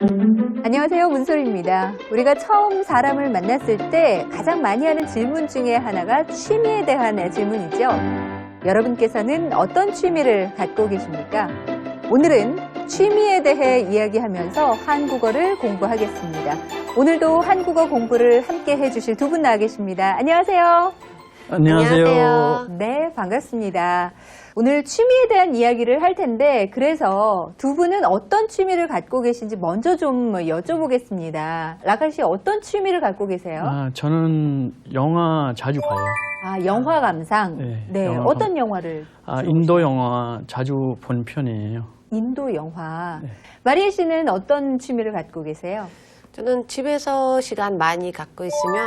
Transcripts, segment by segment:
안녕하세요, 문솔입니다. 우리가 처음 사람을 만났을 때 가장 많이 하는 질문 중에 하나가 취미에 대한 질문이죠. 여러분께서는 어떤 취미를 갖고 계십니까? 오늘은 취미에 대해 이야기하면서 한국어를 공부하겠습니다. 오늘도 한국어 공부를 함께 해주실 두 분 나와 계십니다. 안녕하세요. 안녕하세요. 네, 반갑습니다. 오늘 취미에 대한 이야기를 할 텐데 그래서 두 분은 어떤 취미를 갖고 계신지 먼저 좀 여쭤보겠습니다. 라칼 씨 어떤 취미를 갖고 계세요? 저는 영화 자주 봐요. 영화 감상. 네, 영화 어떤 영화를? 인도 영화 자주 본 편이에요. 인도 영화. 네. 마리에 씨는 어떤 취미를 갖고 계세요? 저는 집에서 시간 많이 갖고 있으면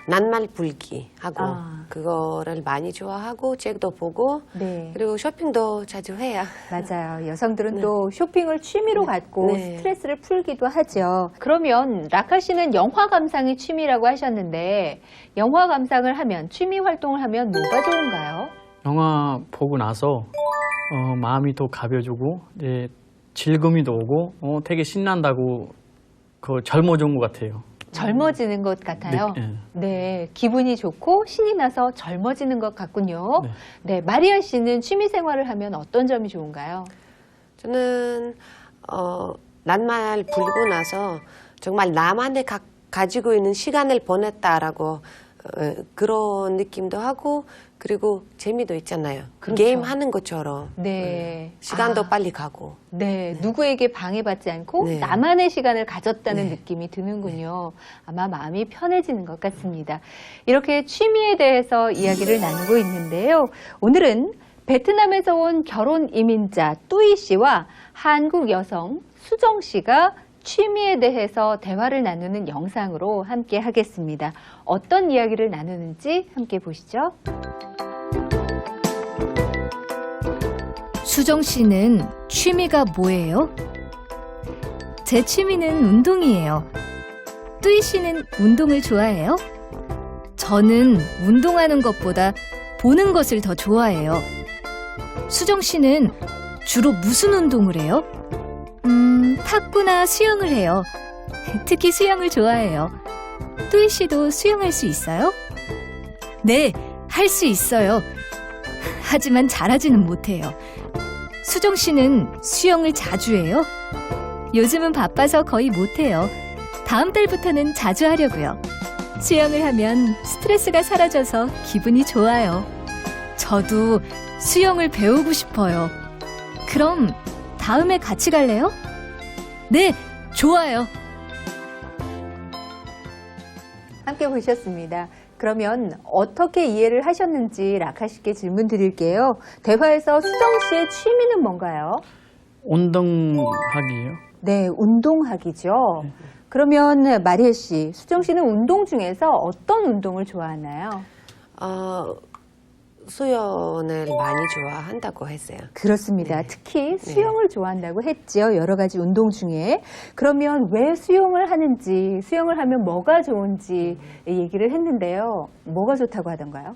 낱말 불기 하고 그거를 많이 좋아하고 책도 보고 네. 그리고 쇼핑도 자주 해요. 맞아요. 여성들은 또 쇼핑을 취미로 갖고 네. 스트레스를 풀기도 하죠. 그러면 라칼 씨는 영화 감상이 취미라고 하셨는데 영화 감상을 하면 취미 활동을 하면 뭐가 좋은가요? 영화 보고 나서 마음이 더 가벼워지고 이제 즐거움이 오고 되게 신난다고 젊어진 것 같아요. 젊어지는 것 같아요. 네, 기분이 좋고 신이 나서 젊어지는 것 같군요. 네, 마리아 씨는 취미 생활을 하면 어떤 점이 좋은가요? 저는 낱말 불고 나서 정말 나만의 가지고 있는 시간을 보냈다라고 그런 느낌도 하고 그리고 재미도 있잖아요. 그렇죠. 게임 하는 것처럼 네. 시간도 빨리 가고. 네, 누구에게 방해받지 않고 네. 나만의 시간을 가졌다는 네. 느낌이 드는군요. 아마 마음이 편해지는 것 같습니다. 이렇게 취미에 대해서 이야기를 나누고 있는데요. 오늘은 베트남에서 온 결혼 이민자 뚜이 씨와 한국 여성 수정 씨가 취미에 대해서 대화를 나누는 영상으로 함께 하겠습니다. 어떤 이야기를 나누는지 함께 보시죠. 수정 씨는 취미가 뭐예요? 제 취미는 운동이에요. 뚜이 씨는 운동을 좋아해요? 저는 운동하는 것보다 보는 것을 더 좋아해요. 수정 씨는 주로 무슨 운동을 해요? 탁구나 수영을 해요. 특히 수영을 좋아해요. 뚜이 씨도 수영할 수 있어요? 네, 할 수 있어요. 하지만 잘하지는 못해요. 수정 씨는 수영을 자주 해요? 요즘은 바빠서 거의 못해요. 다음 달부터는 자주 하려고요. 수영을 하면 스트레스가 사라져서 기분이 좋아요. 저도 수영을 배우고 싶어요. 그럼 다음에 같이 갈래요? 네, 좋아요. 함께 보셨습니다. 그러면 어떻게 이해를 하셨는지 라칼 씨께 질문 드릴게요. 대화에서 수정 씨의 취미는 뭔가요? 운동하기요. 네, 운동하기죠. 그러면 마리에 씨, 수정 씨는 운동 중에서 어떤 운동을 좋아하나요? 수영을 많이 좋아한다고 했어요. 그렇습니다. 네. 특히 수영을 좋아한다고 했죠. 여러 가지 운동 중에. 그러면 왜 수영을 하는지, 수영을 하면 뭐가 좋은지 얘기를 했는데요. 뭐가 좋다고 하던가요?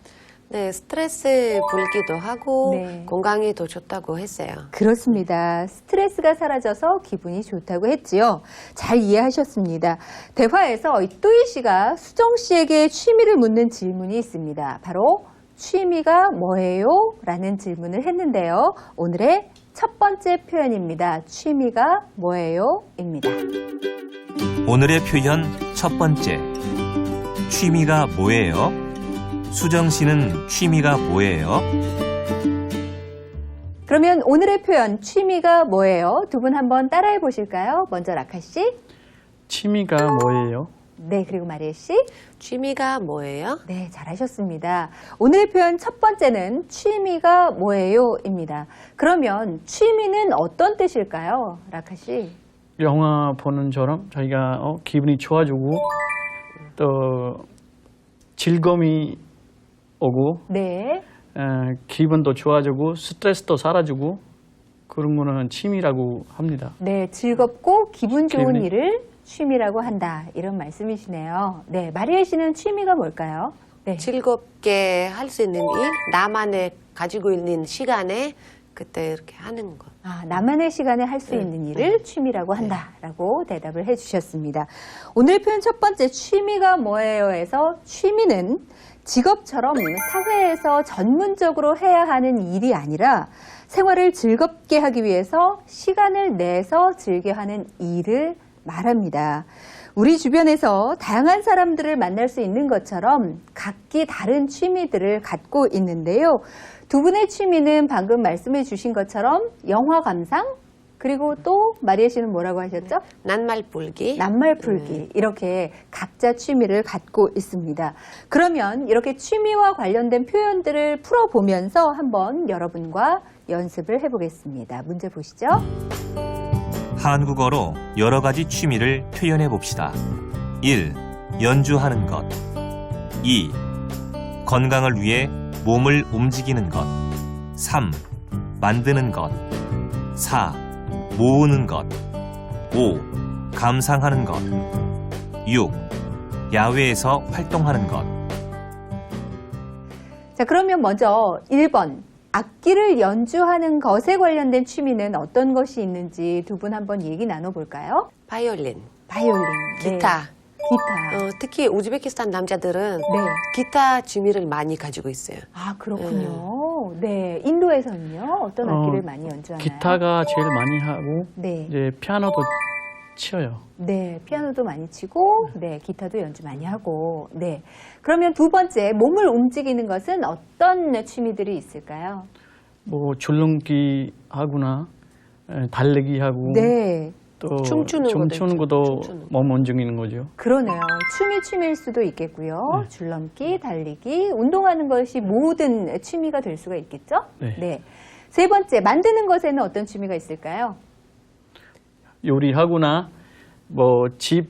네, 스트레스 풀기도 하고 네. 건강에 더 좋다고 했어요. 그렇습니다. 스트레스가 사라져서 기분이 좋다고 했지요. 잘 이해하셨습니다. 대화에서 이 뚜이 씨가 수정 씨에게 취미를 묻는 질문이 있습니다. 바로 취미가 뭐예요? 라는 질문을 했는데요. 오늘의 첫 번째 표현입니다. 취미가 뭐예요? 입니다. 오늘의 표현 첫 번째. 취미가 뭐예요? 수정 씨는 취미가 뭐예요? 그러면 오늘의 표현 취미가 뭐예요? 두 분 한번 따라해 보실까요? 먼저 라칼 씨. 취미가 뭐예요? 네, 그리고 마리에 씨. 취미가 뭐예요? 네, 잘하셨습니다. 오늘의 표현 첫 번째는 취미가 뭐예요? 입니다. 그러면 취미는 어떤 뜻일까요? 라칼 씨. 영화 보는 처럼 저희가 기분이 좋아지고 또 즐거움이 오고 네. 기분도 좋아지고 스트레스도 사라지고 그런 거는 취미라고 합니다. 네, 즐겁고 기분 좋은 기분이- 일을 취미라고 한다. 이런 말씀이시네요. 네, 마리에 씨는 취미가 뭘까요? 네. 즐겁게 할 수 있는 일, 나만의 가지고 있는 시간에 그때 이렇게 하는 거. 아, 나만의 시간에 할 수 있는 일을 취미라고 한다라고 대답을 해주셨습니다. 오늘 표현 첫 번째 취미가 뭐예요?에서 취미는 직업처럼 사회에서 전문적으로 해야 하는 일이 아니라 생활을 즐겁게 하기 위해서 시간을 내서 즐겨 하는 일을 말합니다. 우리 주변에서 다양한 사람들을 만날 수 있는 것처럼 각기 다른 취미들을 갖고 있는데요. 두 분의 취미는 방금 말씀해 주신 것처럼 영화 감상, 그리고 또 마리아 씨는 뭐라고 하셨죠? 낱말 불기. 낱말 풀기. 이렇게 각자 취미를 갖고 있습니다. 그러면 이렇게 취미와 관련된 표현들을 풀어보면서 한번 여러분과 연습을 해보겠습니다. 문제 보시죠. 한국어로 여러 가지 취미를 표현해 봅시다. 1. 연주하는 것. 2. 건강을 위해 몸을 움직이는 것. 3. 만드는 것. 4. 모으는 것. 5. 감상하는 것. 6. 야외에서 활동하는 것. 자, 그러면 먼저 1번. 악기를 연주하는 것에 관련된 취미는 어떤 것이 있는지 두 분 한번 얘기 나눠볼까요? 바이올린, 바이올린, 기타. 기타. 특히 우즈베키스탄 남자들은 네. 기타 취미를 많이 가지고 있어요. 아, 그렇군요. 네. 인도에서는요? 어떤 악기를 많이 연주하나요? 기타가 제일 많이 하고 네. 이제 피아노도 치어요. 네. 피아노도 많이 치고, 네. 기타도 연주 많이 하고, 네. 그러면 두 번째, 몸을 움직이는 것은 어떤 취미들이 있을까요? 뭐 줄넘기 하거나 달리기 하고 네. 또 춤추는 춤추는 것도 것도 있죠. 춤추는 거. 몸 움직이는 거죠. 그러네요. 춤이 취미일 수도 있겠고요. 줄넘기, 달리기, 운동하는 것이 모든 취미가 될 수가 있겠죠? 네. 세 번째, 만드는 것에는 어떤 취미가 있을까요? 요리하거나 뭐 집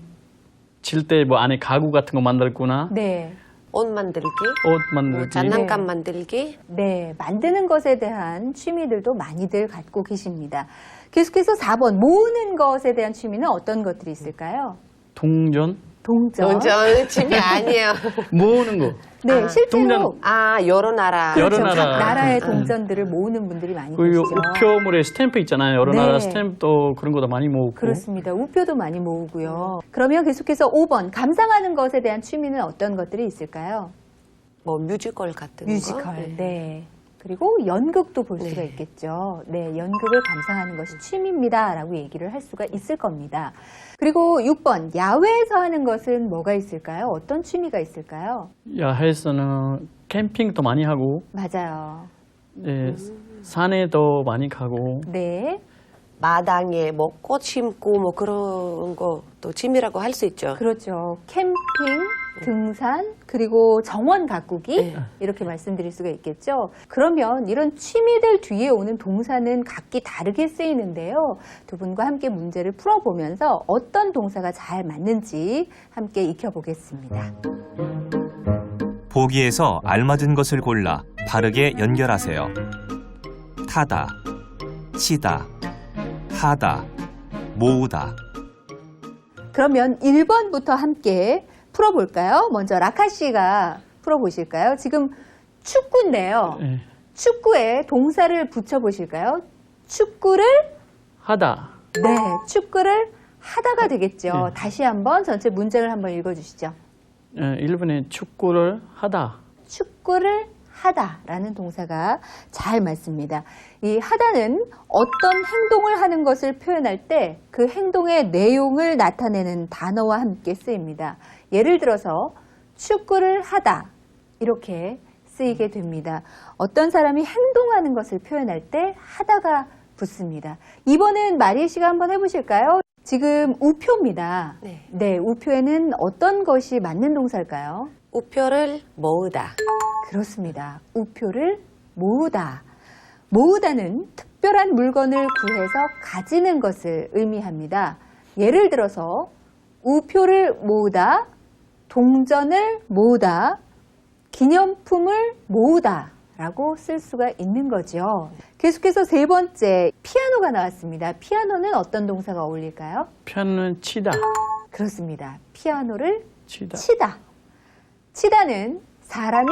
질 때 뭐 안에 가구 같은 거 만들거나 네. 옷 만들기, 옷 만들기. 뭐 장난감 만들기. 네. 만드는 것에 대한 취미들도 많이들 갖고 계십니다. 계속해서 4번, 모으는 것에 대한 취미는 어떤 것들이 있을까요? 동전 동전. 동전 취미 아니에요. 모으는 거. 네, 아, 실제로 동전. 여러 나라. 여러 그렇죠. 각 나라. 나라의 동전들을 모으는 분들이 많이 그리고 계시죠. 우표물에 스탬프 있잖아요. 여러 네. 나라 스탬프도 그런 것도 많이 모으고. 그렇습니다. 우표도 많이 모으고요. 그러면 계속해서 5번, 감상하는 것에 대한 취미는 어떤 것들이 있을까요? 뭐 뮤지컬 같은 거. 뮤지컬, 네. 그리고 연극도 볼 수가 네. 있겠죠. 네, 연극을 감상하는 것이 취미입니다라고 얘기를 할 수가 있을 겁니다. 그리고 6번, 야외에서 하는 것은 뭐가 있을까요? 어떤 취미가 있을까요? 야외에서는 캠핑도 많이 하고 맞아요. 네, 산에도 많이 가고 네, 마당에 뭐 꽃 심고 뭐 그런 것도 취미라고 할 수 있죠. 그렇죠. 캠핑, 등산, 그리고 정원 가꾸기 네. 이렇게 말씀드릴 수가 있겠죠. 그러면 이런 취미들 뒤에 오는 동사는 각기 다르게 쓰이는데요. 두 분과 함께 문제를 풀어보면서 어떤 동사가 잘 맞는지 함께 익혀보겠습니다. 보기에서 알맞은 것을 골라 바르게 연결하세요. 타다, 치다, 하다, 모으다. 그러면 1번부터 함께 풀어볼까요? 먼저 라카 씨가 풀어보실까요? 지금 축구인데요. 네. 축구에 동사를 붙여보실까요? 축구를 하다. 네, 축구를 하다가 되겠죠. 네. 다시 한번 전체 문장을 한번 읽어주시죠. 1번에 축구를 하다. 축구를 하다라는 동사가 잘 맞습니다. 이 하다는 어떤 행동을 하는 것을 표현할 때 그 행동의 내용을 나타내는 단어와 함께 쓰입니다. 예를 들어서 축구를 하다 이렇게 쓰이게 됩니다. 어떤 사람이 행동하는 것을 표현할 때 하다가 붙습니다. 이번엔 마리아 씨가 한번 해보실까요? 지금 우표입니다. 네. 우표에는 어떤 것이 맞는 동사일까요? 우표를 모으다. 그렇습니다. 우표를 모으다. 모으다는 특별한 물건을 구해서 가지는 것을 의미합니다. 예를 들어서 우표를 모으다, 동전을 모으다, 기념품을 모으다 라고 쓸 수가 있는 거죠. 계속해서 세 번째, 피아노가 나왔습니다. 피아노는 어떤 동사가 어울릴까요? 피아노는 치다. 그렇습니다. 피아노를 치다. 치다. 치다는 사람이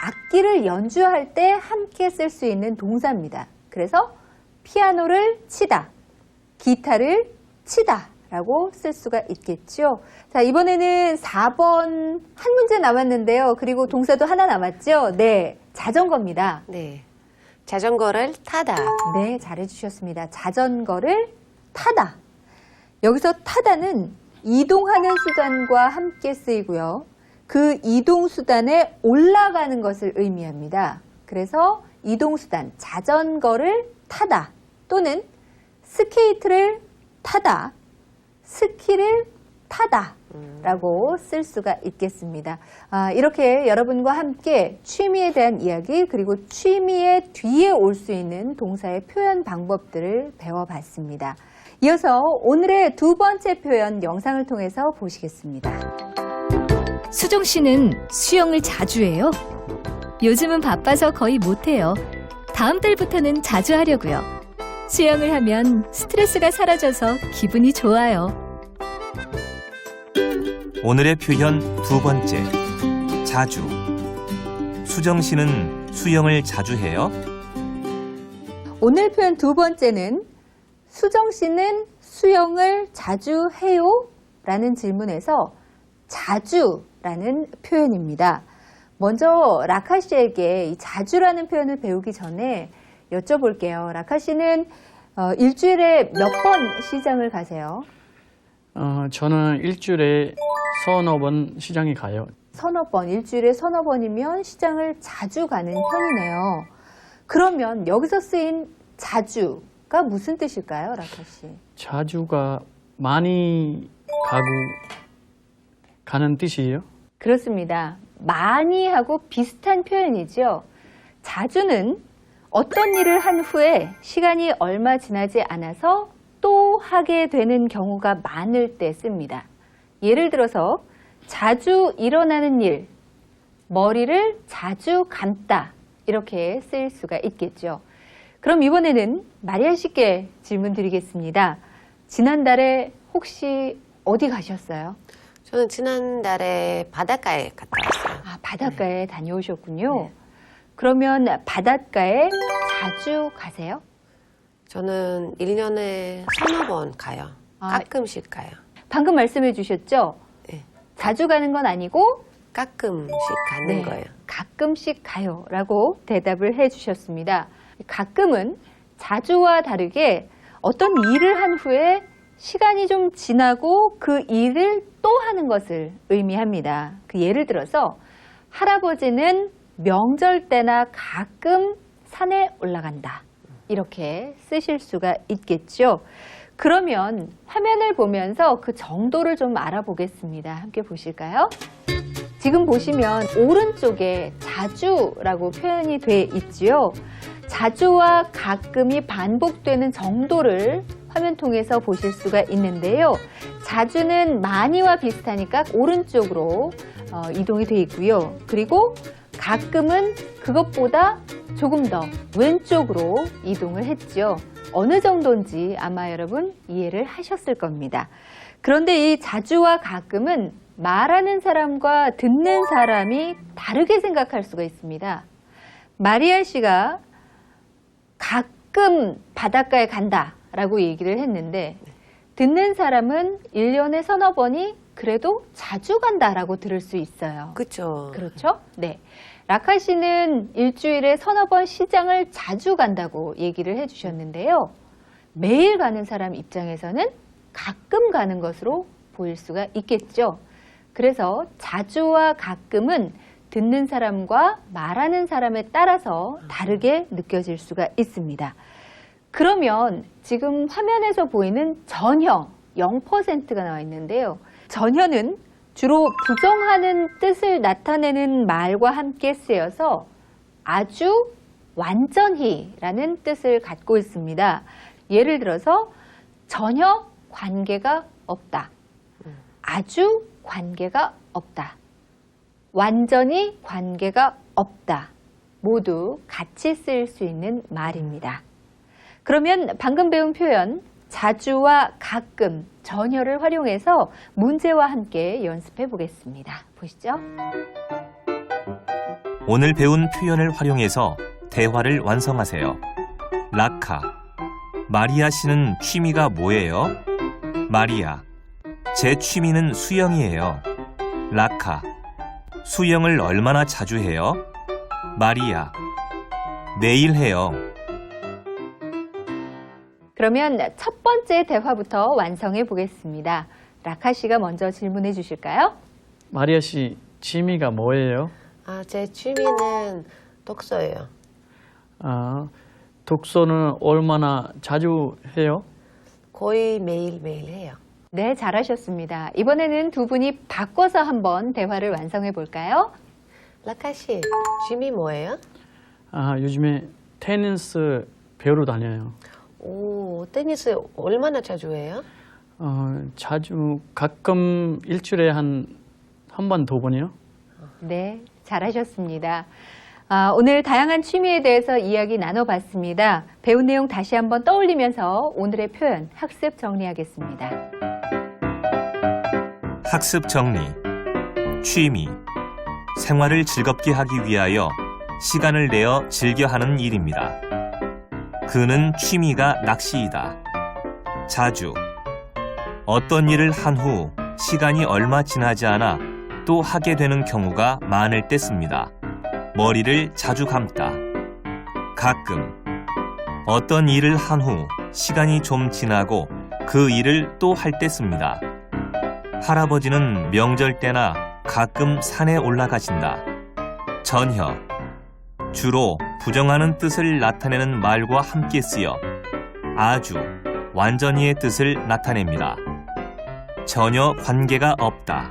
악기를 연주할 때 함께 쓸 수 있는 동사입니다. 그래서 피아노를 치다, 기타를 치다 라고 쓸 수가 있겠죠. 자, 이번에는 4번 한 문제 남았는데요. 그리고 동사도 하나 남았죠. 네, 자전거입니다. 네. 자전거를 타다. 네, 잘해주셨습니다. 자전거를 타다. 여기서 타다는 이동하는 수단과 함께 쓰이고요. 그 이동수단에 올라가는 것을 의미합니다. 그래서 이동수단, 자전거를 타다 또는 스케이트를 타다, 스키를 타다 라고 쓸 수가 있겠습니다. 이렇게 여러분과 함께 취미에 대한 이야기 그리고 취미의 뒤에 올 수 있는 동사의 표현 방법들을 배워봤습니다. 이어서 오늘의 두 번째 표현 영상을 통해서 보시겠습니다. 수정 씨는 수영을 자주 해요? 요즘은 바빠서 거의 못해요. 다음 달부터는 자주 하려고요. 수영을 하면 스트레스가 사라져서 기분이 좋아요. 오늘의 표현 두 번째. 자주. 수정 씨는 수영을 자주 해요? 오늘 표현 두 번째는 수정 씨는 수영을 자주 해요? 라는 질문에서 자주라는 표현입니다. 먼저 라카 씨에게 이 자주라는 표현을 배우기 전에 여쭤볼게요. 라카 씨는 일주일에 몇 번 시장을 가세요? 저는 일주일에 서너 번 시장에 가요. 서너 번, 일주일에 서너 번이면 시장을 자주 가는 편이네요. 그러면 여기서 쓰인 자주가 무슨 뜻일까요, 라카 씨? 자주가 많이 가는 뜻이에요? 그렇습니다. 많이 하고 비슷한 표현이죠. 자주는 어떤 일을 한 후에 시간이 얼마 지나지 않아서 또 하게 되는 경우가 많을 때 씁니다. 예를 들어서 자주 일어나는 일, 머리를 자주 감다 이렇게 쓸 수가 있겠죠. 그럼 이번에는 마리아 씨께 질문 드리겠습니다. 지난달에 혹시 어디 가셨어요? 저는 지난달에 바닷가에 갔다 왔어요. 바닷가에 다녀오셨군요. 그러면 바닷가에 자주 가세요? 저는 1년에 서너 번 가요. 가끔씩 가요. 방금 말씀해 주셨죠? 네. 자주 가는 건 아니고 가끔씩 가는 거예요. 가끔씩 가요 라고 대답을 해 주셨습니다. 가끔은 자주와 다르게 어떤 일을 한 후에 시간이 좀 지나고 그 일을 또 하는 것을 의미합니다. 그 예를 들어서 할아버지는 명절 때나 가끔 산에 올라간다. 이렇게 쓰실 수가 있겠죠. 그러면 화면을 보면서 그 정도를 좀 알아보겠습니다. 함께 보실까요? 지금 보시면 오른쪽에 자주라고 표현이 돼 있지요. 자주와 가끔이 반복되는 정도를 화면 통해서 보실 수가 있는데요. 자주는 많이와 비슷하니까 오른쪽으로 이동이 돼 있고요. 그리고 가끔은 그것보다 조금 더 왼쪽으로 이동을 했죠. 어느 정도인지 아마 여러분 이해를 하셨을 겁니다. 그런데 이 자주와 가끔은 말하는 사람과 듣는 사람이 다르게 생각할 수가 있습니다. 마리아 씨가 가끔 바닷가에 간다라고 얘기를 했는데 듣는 사람은 1년에 서너 번이 그래도 자주 간다라고 들을 수 있어요. 그렇죠. 그렇죠? 네. 라카 씨는 일주일에 서너 번 시장을 자주 간다고 얘기를 해주셨는데요. 매일 가는 사람 입장에서는 가끔 가는 것으로 보일 수가 있겠죠. 그래서 자주와 가끔은 듣는 사람과 말하는 사람에 따라서 다르게 느껴질 수가 있습니다. 그러면 지금 화면에서 보이는 전혀 0%가 나와 있는데요. 전혀는 주로 부정하는 뜻을 나타내는 말과 함께 쓰여서 아주 완전히 라는 뜻을 갖고 있습니다. 예를 들어서 전혀 관계가 없다. 아주 관계가 없다. 완전히 관계가 없다. 모두 같이 쓸 수 있는 말입니다. 그러면 방금 배운 표현 자주와 가끔, 전혀를 활용해서 문제와 함께 연습해 보겠습니다. 보시죠. 오늘 배운 표현을 활용해서 대화를 완성하세요. 라카. 마리아 씨는 취미가 뭐예요? 마리아. 제 취미는 수영이에요. 라카. 수영을 얼마나 자주 해요? 마리아. 매일 해요. 그러면 첫 번째 대화부터 완성해 보겠습니다. 라카 씨가 먼저 질문해 주실까요? 마리아 씨 취미가 뭐예요? 제 취미는 독서예요. 독서는 얼마나 자주 해요? 거의 매일매일 해요. 네, 잘하셨습니다. 이번에는 두 분이 바꿔서 한번 대화를 완성해 볼까요? 라카 씨, 취미 뭐예요? 요즘에 테니스 배우러 다녀요. 오, 테니스 얼마나 자주 해요? 자주 가끔 일주일에 한 번, 두 번이요. 네, 잘하셨습니다. 오늘 다양한 취미에 대해서 이야기 나눠봤습니다. 배운 내용 다시 한번 떠올리면서 오늘의 표현 학습 정리하겠습니다. 학습 정리. 취미. 생활을 즐겁게 하기 위하여 시간을 내어 즐겨 하는 일입니다. 그는 취미가 낚시이다. 자주. 어떤 일을 한 후 시간이 얼마 지나지 않아 또 하게 되는 경우가 많을 때 씁니다. 머리를 자주 감다. 가끔. 어떤 일을 한 후 시간이 좀 지나고 그 일을 또 할 때 씁니다. 할아버지는 명절 때나 가끔 산에 올라가신다. 전혀. 주로 부정하는 뜻을 나타내는 말과 함께 쓰여 아주, 완전히의 뜻을 나타냅니다. 전혀 관계가 없다.